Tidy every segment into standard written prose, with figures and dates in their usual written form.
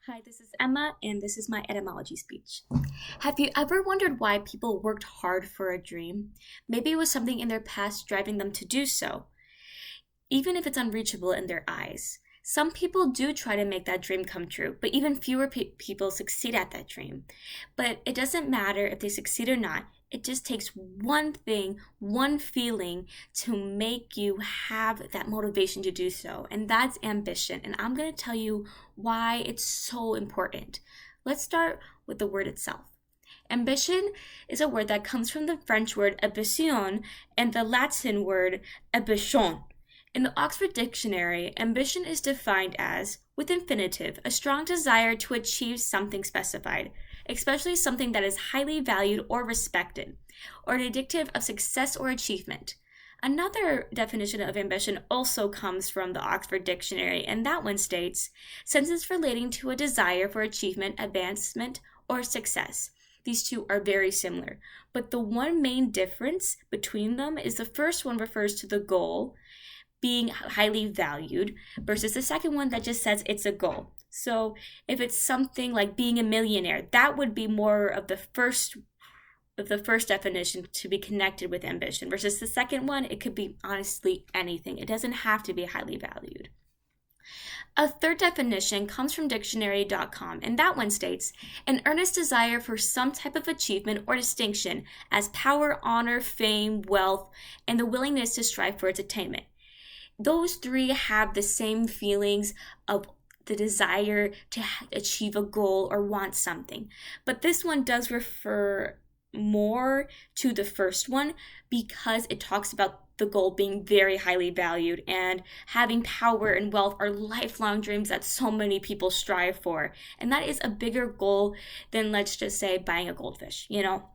Hi, this is Emma, and this is my etymology speech. Have you ever wondered why people worked hard for a dream? Maybe it was something in their past driving them to do so, even if it's unreachable in their eyes. Some people do try to make that dream come true, but even fewer people succeed at that dream. But it doesn't matter if they succeed or not. It just takes one thing, one feeling to make you have that motivation to do so, and that's ambition. And I'm going to tell you why it's so important. Let's start with the word itself. Ambition is a word that comes from the French word ambition and the Latin word ambition. In the Oxford Dictionary, ambition is defined as, with infinitive, a strong desire to achieve something specified, especially something that is highly valued or respected, or indicative of success or achievement. Another definition of ambition also comes from the Oxford Dictionary, and that one states, senses relating to a desire for achievement, advancement, or success. These two are very similar, but the one main difference between them is the first one refers to the goal being highly valued versus the second one that just says it's a goal. So if it's something like being a millionaire, that would be more of the first definition to be connected with ambition versus the second one, it could be honestly anything. It doesn't have to be highly valued. A third definition comes from dictionary.com, and that one states an earnest desire for some type of achievement or distinction as power, honor, fame, wealth, and the willingness to strive for its attainment. Those three have the same feelings of the desire to achieve a goal or want something. But this one does refer more to the first one because it talks about the goal being very highly valued and having power and wealth are lifelong dreams that so many people strive for. And that is a bigger goal than, let's just say, buying a goldfish, you know?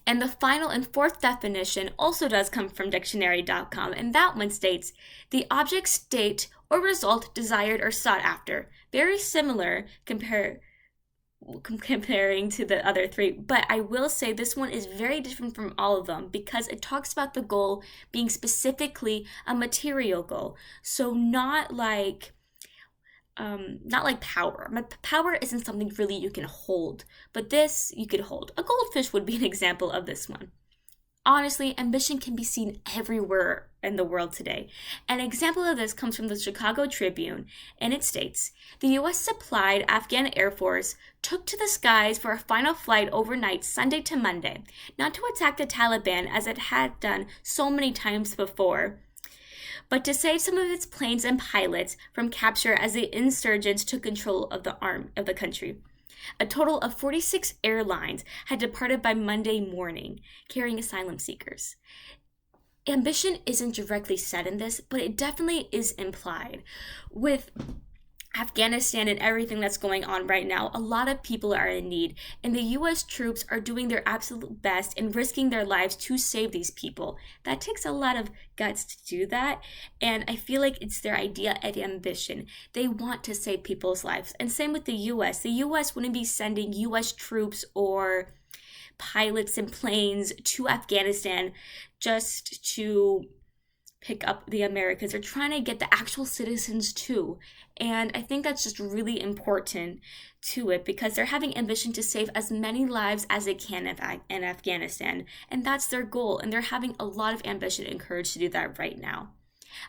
And the final and fourth definition also does come from dictionary.com, and that one states the object, state, or result desired or sought after. Very similar comparing to the other three, but I will say this one is very different from all of them because it talks about the goal being specifically a material goal. So not like power. Power isn't something really you can hold, but this you could hold. A goldfish would be an example of this one. Honestly, ambition can be seen everywhere in the world today. An example of this comes from the Chicago Tribune, and it states the U.S. supplied Afghan Air Force took to the skies for a final flight overnight Sunday to Monday, not to attack the Taliban as it had done so many times before, but to save some of its planes and pilots from capture as the insurgents took control of the country. A total of 46 airlines had departed by Monday morning, carrying asylum seekers. Ambition isn't directly said in this, but it definitely is implied. With Afghanistan and everything that's going on right now, a lot of people are in need, and the US troops are doing their absolute best and risking their lives to save these people. That takes a lot of guts to do that, and I feel like it's their idea of ambition. They want to save people's lives. And same with the US. The US wouldn't be sending US troops or pilots and planes to Afghanistan just to pick up the Americans. They're trying to get the actual citizens too. And I think that's just really important to it because they're having ambition to save as many lives as they can in Afghanistan. And that's their goal. And they're having a lot of ambition and courage to do that right now.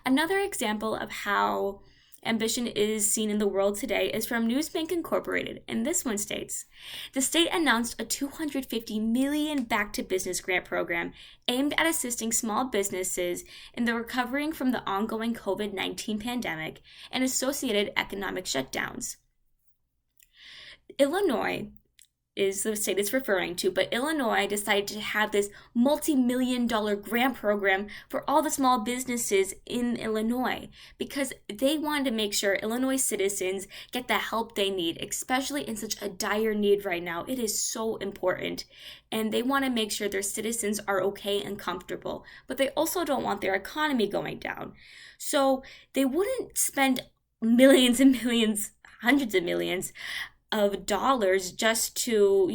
Another example of how ambition is seen in the world today is from Newsbank Incorporated, and this one states the state announced a $250 million back to business grant program aimed at assisting small businesses in the recovering from the ongoing COVID-19 pandemic and associated economic shutdowns. Illinois is the state it's referring to, but Illinois decided to have this multi-million-dollar grant program for all the small businesses in Illinois because they wanted to make sure Illinois citizens get the help they need, especially in such a dire need right now. It is so important, and they want to make sure their citizens are okay and comfortable, but they also don't want their economy going down. So they wouldn't spend millions and millions, hundreds of millions of dollars just to,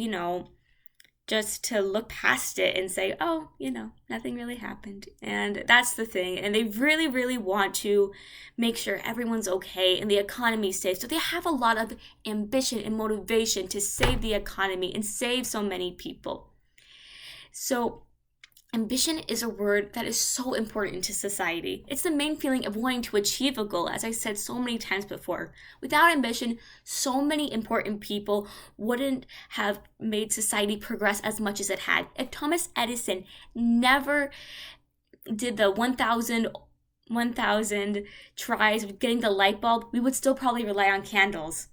just to look past it and say, oh, nothing really happened. And that's the thing. And they really, really want to make sure everyone's okay and the economy safe. So they have a lot of ambition and motivation to save the economy and save so many people. So ambition is a word that is so important to society. It's the main feeling of wanting to achieve a goal, as I said so many times before. Without ambition, so many important people wouldn't have made society progress as much as it had. If Thomas Edison never did the 1,000 tries of getting the light bulb, we would still probably rely on candles.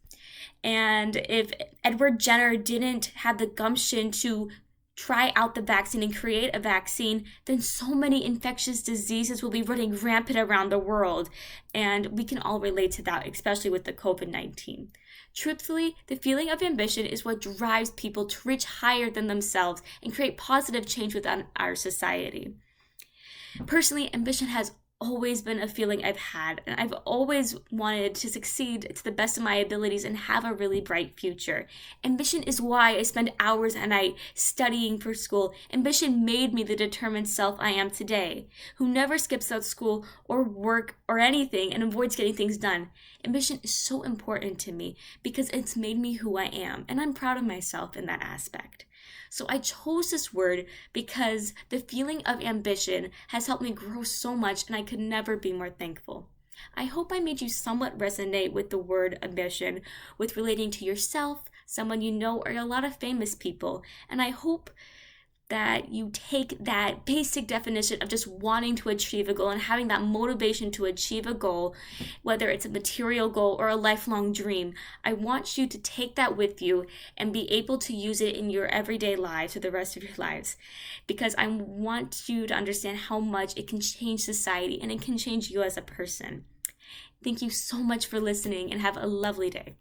And if Edward Jenner didn't have the gumption to try out the vaccine and create a vaccine, then so many infectious diseases will be running rampant around the world. And we can all relate to that, especially with the COVID-19. Truthfully, the feeling of ambition is what drives people to reach higher than themselves and create positive change within our society. Personally, ambition has always been a feeling I've had, and I've always wanted to succeed to the best of my abilities and have a really bright future. Ambition is why I spend hours at night studying for school. Ambition made me the determined self I am today, who never skips out school or work or anything and avoids getting things done. Ambition is so important to me because it's made me who I am, and I'm proud of myself in that aspect. So I chose this word because the feeling of ambition has helped me grow so much, and I could never be more thankful. I hope I made you somewhat resonate with the word ambition, with relating to yourself, someone you know, or a lot of famous people. And I hope that you take that basic definition of just wanting to achieve a goal and having that motivation to achieve a goal, whether it's a material goal or a lifelong dream. I want you to take that with you and be able to use it in your everyday lives for the rest of your lives, because I want you to understand how much it can change society and it can change you as a person. Thank you so much for listening, and have a lovely day.